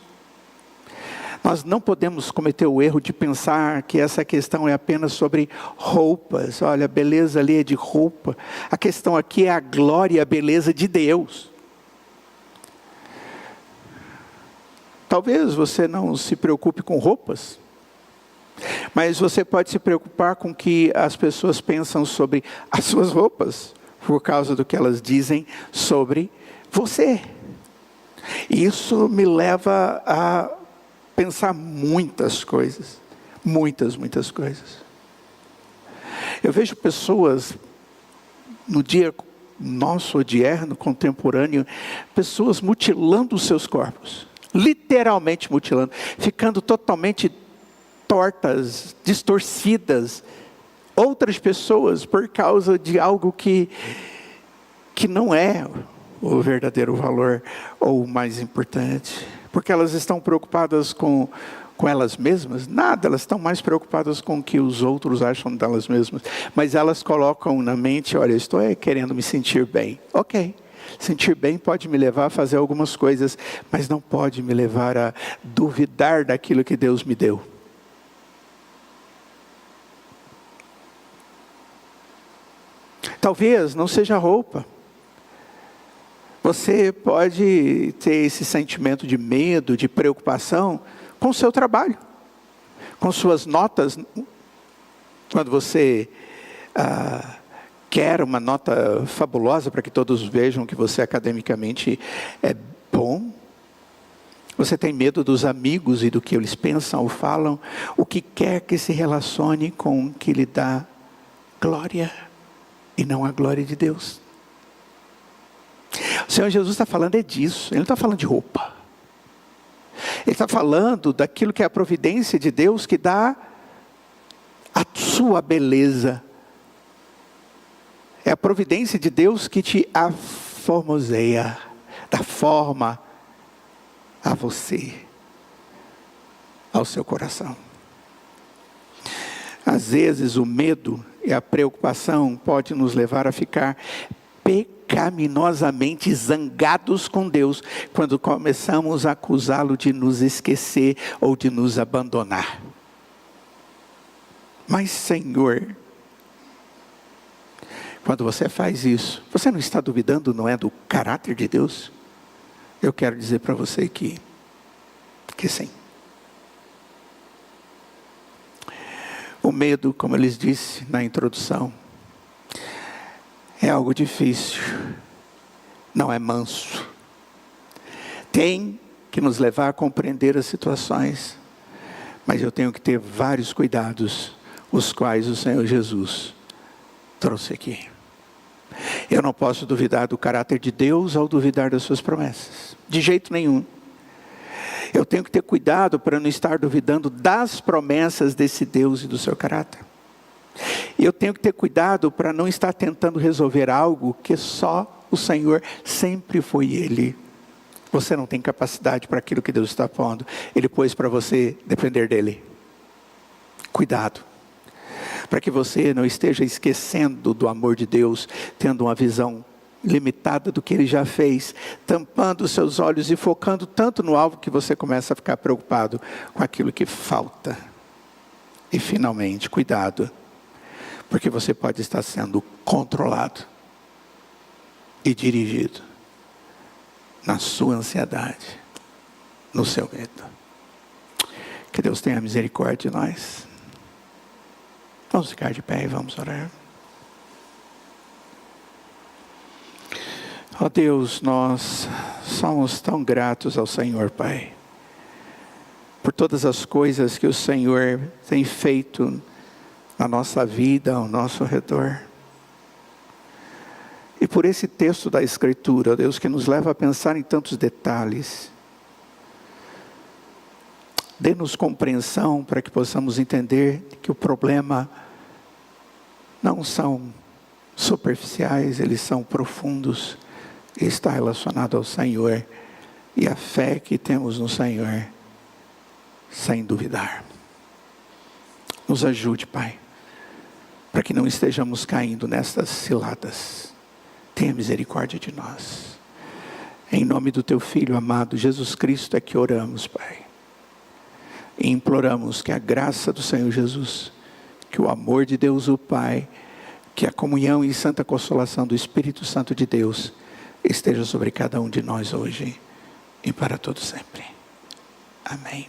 Nós não podemos cometer o erro de pensar que essa questão é apenas sobre roupas. Olha, a beleza ali é de roupa. A questão aqui é a glória e a beleza de Deus. Talvez você não se preocupe com roupas, mas você pode se preocupar com o que as pessoas pensam sobre as suas roupas, por causa do que elas dizem sobre você. E isso me leva a pensar muitas coisas. Muitas coisas. Eu vejo pessoas, no dia nosso odierno, contemporâneo, pessoas mutilando os seus corpos. Literalmente mutilando. Ficando totalmente tortas, distorcidas. Outras pessoas, por causa de algo que não é o verdadeiro valor ou o mais importante. Porque elas estão preocupadas com elas mesmas? Nada, elas estão mais preocupadas com o que os outros acham delas mesmas. Mas elas colocam na mente, olha, eu estou querendo me sentir bem. Ok, Sentir bem pode me levar a fazer algumas coisas, mas não pode me levar a duvidar daquilo que Deus me deu. Talvez não seja roupa. Você pode ter esse sentimento de medo, de preocupação com o seu trabalho, com suas notas. Quando você quer uma nota fabulosa para que todos vejam que você academicamente é bom. Você tem medo dos amigos e do que eles pensam ou falam. O que quer que se relacione com o que lhe dá glória e não a glória de Deus. O Senhor Jesus está falando disso. Ele não está falando de roupa. Ele está falando daquilo que é a providência de Deus que dá a sua beleza. É a providência de Deus que te aformoseia, dá forma a você, ao seu coração. Às vezes o medo e a preocupação pode nos levar a ficar pecaminosamente zangados com Deus, quando começamos a acusá-lo de nos esquecer ou de nos abandonar. Mas, Senhor, quando você faz isso, você não está duvidando, não é, do caráter de Deus? Eu quero dizer para você que sim. O medo, como eu lhes disse na introdução, é algo difícil, não é manso. Tem que nos levar a compreender as situações, mas eu tenho que ter vários cuidados, os quais o Senhor Jesus trouxe aqui. Eu não posso duvidar do caráter de Deus ao duvidar das suas promessas, de jeito nenhum. Eu tenho que ter cuidado para não estar duvidando das promessas desse Deus e do seu caráter. E eu tenho que ter cuidado para não estar tentando resolver algo que só o Senhor sempre foi Ele. Você não tem capacidade para aquilo que Deus está pondo. Ele pôs para você depender dEle. Cuidado. Para que você não esteja esquecendo do amor de Deus, tendo uma visão limitada do que Ele já fez, tampando os seus olhos e focando tanto no alvo que você começa a ficar preocupado com aquilo que falta. E finalmente, cuidado, porque você pode estar sendo controlado e dirigido na sua ansiedade, no seu medo. Que Deus tenha misericórdia de nós. Vamos ficar de pé e vamos orar. Ó Deus, nós somos tão gratos ao Senhor, Pai, por todas as coisas que o Senhor tem feito na nossa vida, ao nosso redor. E por esse texto da Escritura, ó Deus, que nos leva a pensar em tantos detalhes. Dê-nos compreensão para que possamos entender que o problema não são superficiais, eles são profundos. E está relacionado ao Senhor e a fé que temos no Senhor, sem duvidar. Nos ajude, Pai, para que não estejamos caindo nestas ciladas. Tenha misericórdia de nós. Em nome do Teu Filho amado, Jesus Cristo, é que oramos, Pai. E imploramos que a graça do Senhor Jesus, que o amor de Deus o Pai, que a comunhão e santa consolação do Espírito Santo de Deus esteja sobre cada um de nós hoje e para todo sempre. Amém.